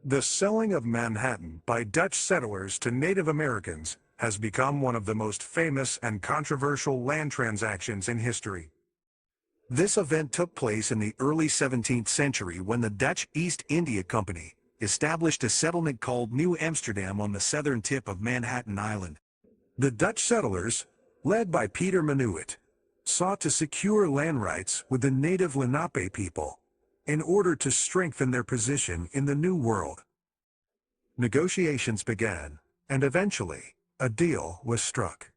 The selling of Manhattan by Dutch settlers to Native Americans has become one of the most famous and controversial land transactions in history. This event took place in the early 17th century when the Dutch East India Company established a settlement called New Amsterdam on the southern tip of Manhattan Island. The Dutch settlers, led by Peter Minuit, sought to secure land rights with the native Lenape people in order to strengthen their position in the New World. Negotiations began, and eventually, a deal was struck.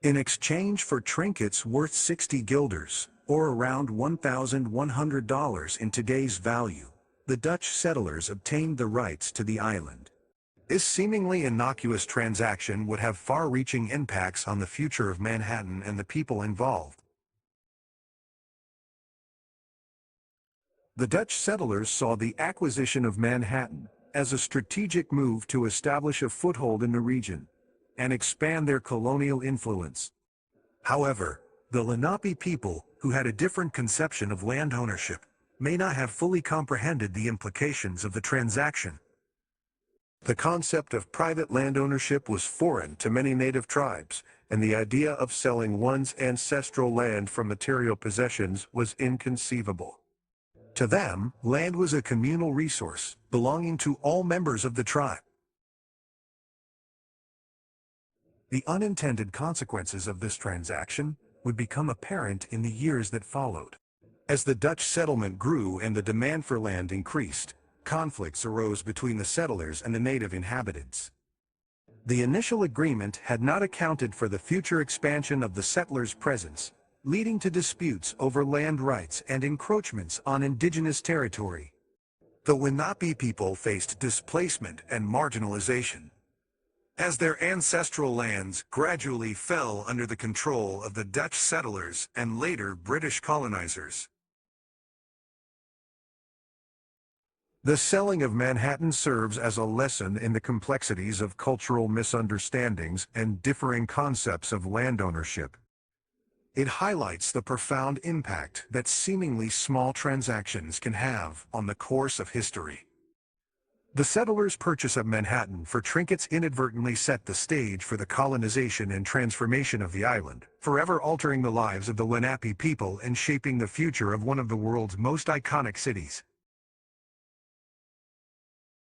In exchange for trinkets worth 60 guilders, or around $1,100 in today's value, the Dutch settlers obtained the rights to the island. This seemingly innocuous transaction would have far-reaching impacts on the future of Manhattan and the people involved. The Dutch settlers saw the acquisition of Manhattan as a strategic move to establish a foothold in the region and expand their colonial influence. However, the Lenape people, who had a different conception of land ownership, may not have fully comprehended the implications of the transaction. The concept of private land ownership was foreign to many native tribes, and the idea of selling one's ancestral land for material possessions was inconceivable. To them, land was a communal resource, belonging to all members of the tribe. The unintended consequences of this transaction would become apparent in the years that followed. As the Dutch settlement grew and the demand for land increased, conflicts arose between the settlers and the native inhabitants. The initial agreement had not accounted for the future expansion of the settlers' presence, leading to disputes over land rights and encroachments on indigenous territory. The Lenape people faced displacement and marginalization, as their ancestral lands gradually fell under the control of the Dutch settlers and later British colonizers. The selling of Manhattan serves as a lesson in the complexities of cultural misunderstandings and differing concepts of land ownership. It highlights the profound impact that seemingly small transactions can have on the course of history. The settlers' purchase of Manhattan for trinkets inadvertently set the stage for the colonization and transformation of the island, forever altering the lives of the Lenape people and shaping the future of one of the world's most iconic cities.